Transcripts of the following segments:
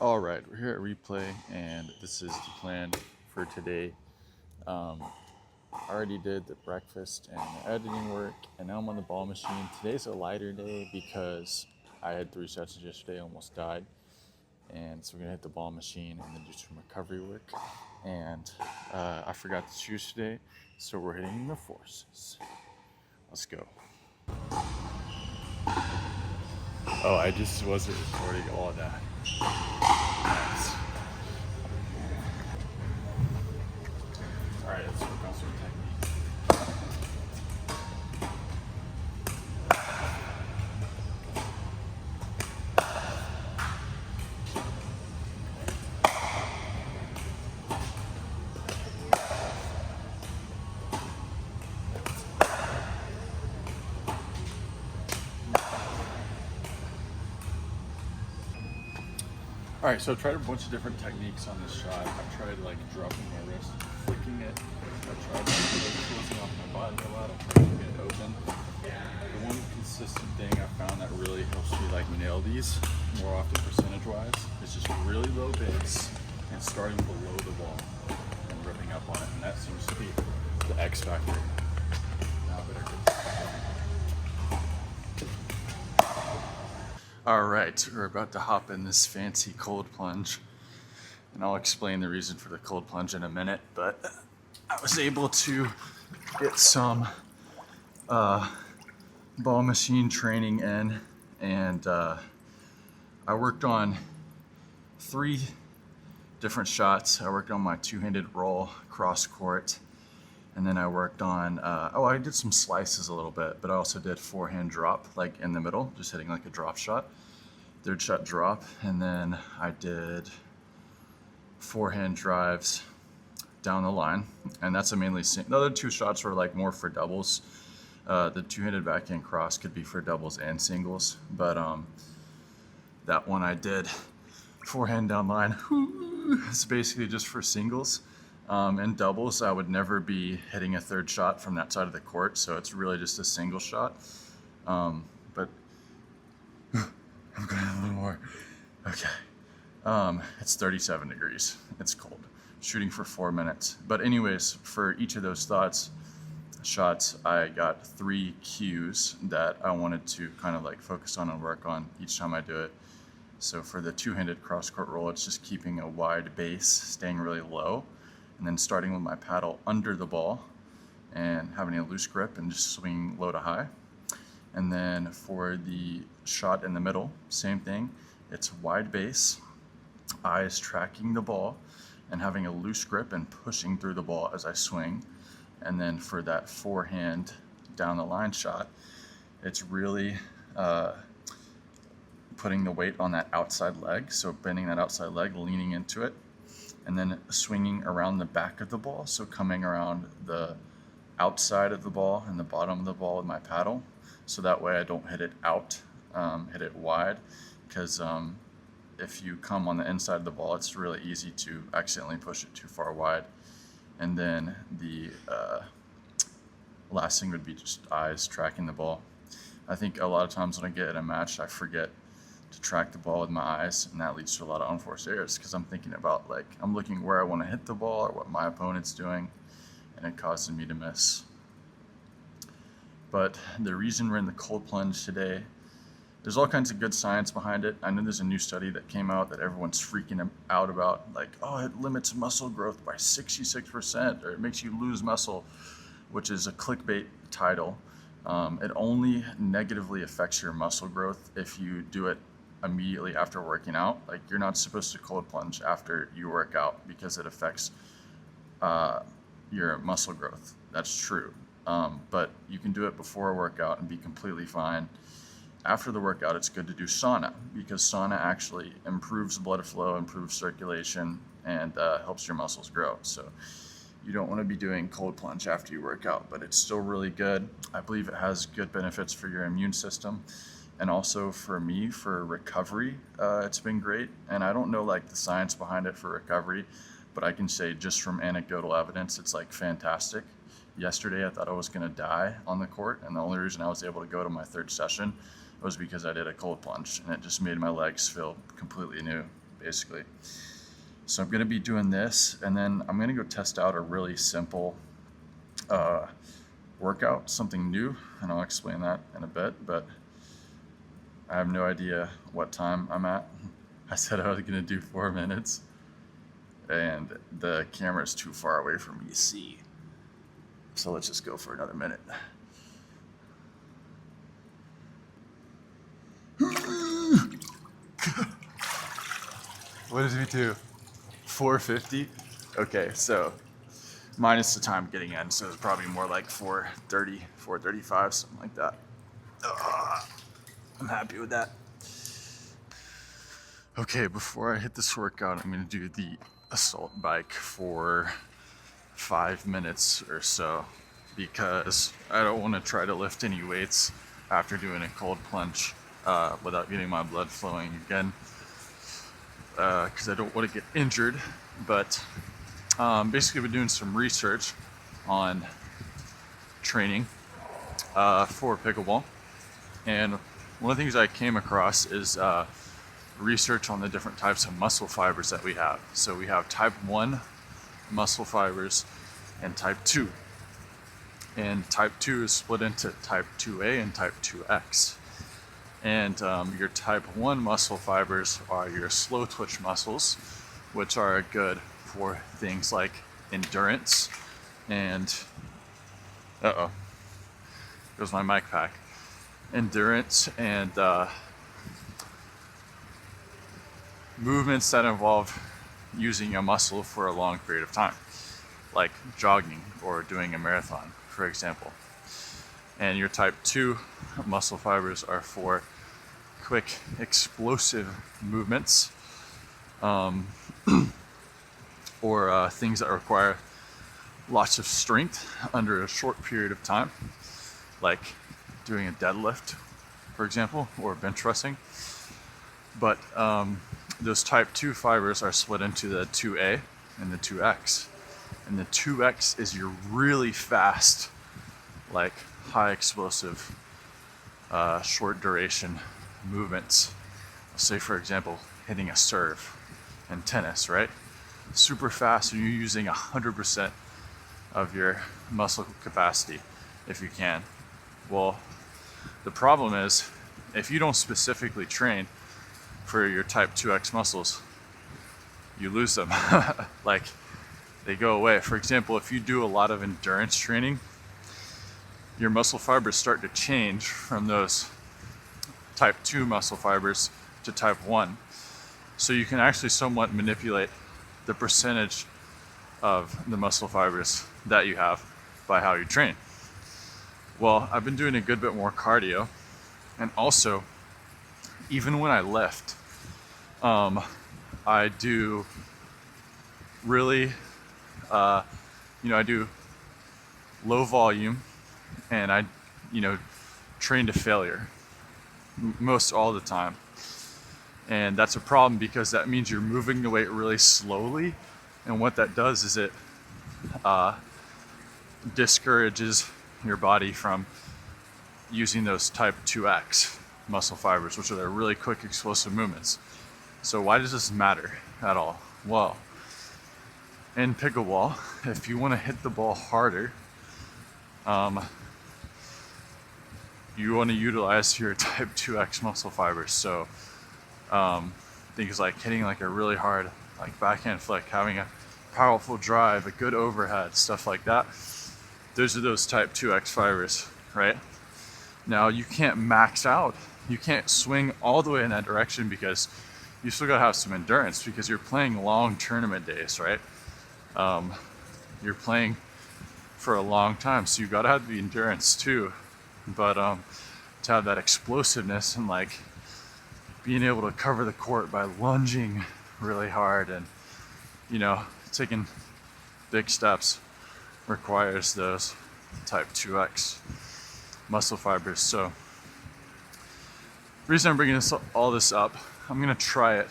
All right, we're here at Replay, and this is the plan for today. I already did the breakfast and the editing work, and now I'm on the ball machine. Today's a lighter day because I had 3 sessions yesterday, almost died, and so we're gonna hit the ball machine and then do some recovery work. And I forgot the shoes today, so we're hitting the forces. Let's go. Oh, I just wasn't recording all of that. Nice. All right, let's work on some technique. All right, so I tried a bunch of different techniques on this shot. I tried like dropping my wrist, flicking it. I tried closing off my body a lot. I tried to get it open. The one consistent thing I found that really helps me like nail these more often percentage-wise is just really low base and starting below the ball and ripping up on it. And that seems to be the X factor. Now I better get this going. All right, we're about to hop in this fancy cold plunge, and I'll explain the reason for the cold plunge in a minute, but I was able to get some ball machine training in, and I worked on 3 different shots. I worked on my 2-handed roll cross court, and then I worked on, I did some slices a little bit, but I also did 4-hand drop, like in the middle, just hitting like a drop shot, 3rd shot drop, and then I did 4-hand drives down the line, and that's a mainly, the other 2 shots were like more for doubles. The 2-handed backhand cross could be for doubles and singles, but that one I did 4-hand down line, it's basically just for singles. In doubles, I would never be hitting a 3rd shot from that side of the court, so it's really just a single shot. But I'm going a little more. Okay. It's 37 degrees. It's cold. Shooting for 4 minutes. But anyways, for each of those shots, I got 3 cues that I wanted to kind of like focus on and work on each time I do it. So for the 2-handed cross-court roll, it's just keeping a wide base, staying really low, and then starting with my paddle under the ball and having a loose grip and just swinging low to high. And then for the shot in the middle, same thing. It's wide base, eyes tracking the ball, and having a loose grip and pushing through the ball as I swing. And then for that 4-hand down the line shot, it's really putting the weight on that outside leg, so bending that outside leg, leaning into it, and then swinging around the back of the ball, so coming around the outside of the ball and the bottom of the ball with my paddle, so that way I don't hit it out, hit it wide, because if you come on the inside of the ball, it's really easy to accidentally push it too far wide. And then the last thing would be just eyes tracking the ball. I think a lot of times when I get in a match, I forget to track the ball with my eyes, and that leads to a lot of unforced errors because I'm thinking about, like, I'm looking where I want to hit the ball or what my opponent's doing, and it causes me to miss. But the reason we're in the cold plunge today, there's all kinds of good science behind it. I know there's a new study that came out that everyone's freaking out about, like, oh, it limits muscle growth by 66%, or it makes you lose muscle, which is a clickbait title. It only negatively affects your muscle growth if you do it immediately after working out. Like, you're not supposed to cold plunge after you work out because it affects your muscle growth. That's true. But you can do it before a workout and be completely fine. After the workout, it's good to do sauna because sauna actually improves blood flow, improves circulation, and helps your muscles grow. So you don't want to be doing cold plunge after you work out, but it's still really good. I believe it has good benefits for your immune system, and also for me, for recovery, it's been great. And I don't know like the science behind it for recovery, but I can say just from anecdotal evidence, it's like fantastic. Yesterday, I thought I was going to die on the court, and the only reason I was able to go to my 3rd session was because I did a cold plunge, and it just made my legs feel completely new, basically. So I'm gonna be doing this, and then I'm gonna go test out a really simple workout, something new, and I'll explain that in a bit, but I have no idea what time I'm at. I said I was gonna do 4 minutes, and the camera is too far away for me to see. So let's just go for another minute. What does we do? 450? Okay, so minus the time getting in, so it's probably more like 430, 435, something like that. I'm happy with that. Okay, before I hit this workout, I'm gonna do the assault bike for 5 minutes or so, because I don't want to try to lift any weights after doing a cold plunge without getting my blood flowing again, because I don't want to get injured. But basically I've been doing some research on training for pickleball, and one of the things I came across is research on the different types of muscle fibers that we have. So we have type 1 muscle fibers and type 2. And type 2 is split into type 2A and type 2X. And your type 1 muscle fibers are your slow twitch muscles, which are good for things like endurance and, goes my mic pack. Endurance and movements that involve using a muscle for a long period of time, like jogging or doing a marathon, for example. And your type 2 muscle fibers are for quick, explosive movements, or things that require lots of strength under a short period of time, like doing a deadlift, for example, or bench pressing. But those type 2 fibers are split into the 2A and the 2X. And the 2X is your really fast, like high explosive, short duration movements. Say, for example, hitting a serve in tennis, right? Super fast, and you're using 100% of your muscle capacity if you can. Well, the problem is, if you don't specifically train for your type 2X muscles, you lose them. Like, they go away. For example, if you do a lot of endurance training, your muscle fibers start to change from those type 2 muscle fibers to type 1. So you can actually somewhat manipulate the percentage of the muscle fibers that you have by how you train. Well, I've been doing a good bit more cardio, and also, even when I lift, I do really, I do low volume, and I, train to failure most all the time. And that's a problem, because that means you're moving the weight really slowly, and what that does is it discourages your body from using those type 2X muscle fibers, which are the really quick explosive movements. So why does this matter at all? Well, in pickleball, if you want to hit the ball harder, you want to utilize your type 2X muscle fibers. So things like hitting like a really hard like backhand flick, having a powerful drive, a good overhead, stuff like that. Those are those type 2X fibers, right? Now you can't max out. You can't swing all the way in that direction, because you still gotta have some endurance, because you're playing long tournament days, right? You're playing for a long time, so you gotta have the endurance too. But to have that explosiveness and like being able to cover the court by lunging really hard and taking big steps requires those type 2X muscle fibers. So the reason I'm bringing all this up, I'm gonna try it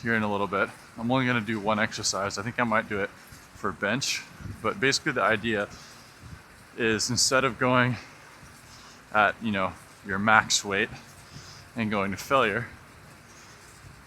here in a little bit. I'm only gonna do one exercise. I think I might do it for bench, but basically the idea is, instead of going at your max weight and going to failure,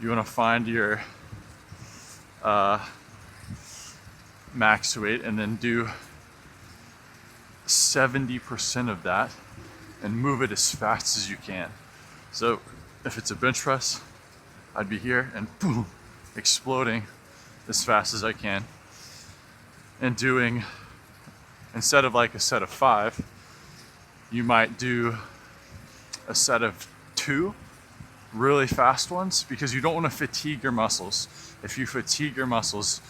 You want to find your max weight and then do 70% of that and move it as fast as you can. So if it's a bench press, I'd be here and boom, exploding as fast as I can, and doing, instead of like a set of 5, you might do a set of 2 really fast ones, because you don't want to fatigue your muscles. If you fatigue your muscles,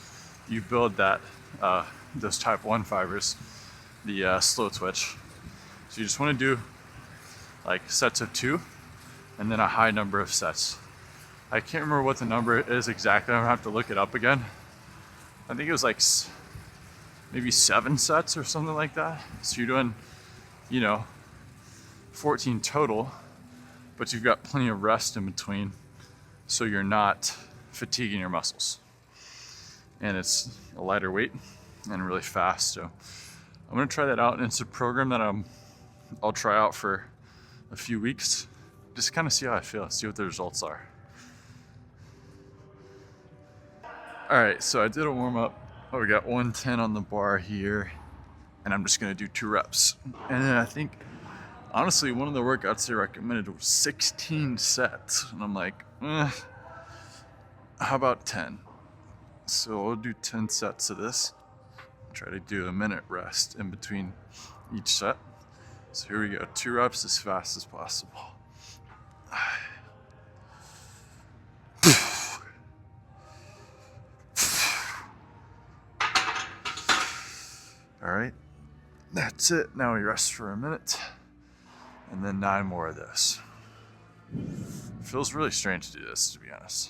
you build that those type 1 fibers, the slow twitch. So you just want to do like sets of 2 and then a high number of sets. I can't remember what the number is exactly. I'm gonna have to look it up again. I think it was like maybe 7 sets or something like that. So you're doing, 14 total, but you've got plenty of rest in between, so you're not fatiguing your muscles. And it's a lighter weight and really fast. So I'm gonna try that out, and it's a program that I'll try out for a few weeks, just kind of see how I feel, see what the results are. All right, so I did a warm up. We got 110 on the bar here, and I'm just gonna do 2 reps. And then I think, honestly, one of the workouts they recommended was 16 sets. And I'm like, how about 10? So I'll do 10 sets of this. Try to do a minute rest in between each set. So here we go, 2 reps as fast as possible. All right, that's it. Now we rest for a minute, and then 9 more of this. It feels really strange to do this, to be honest.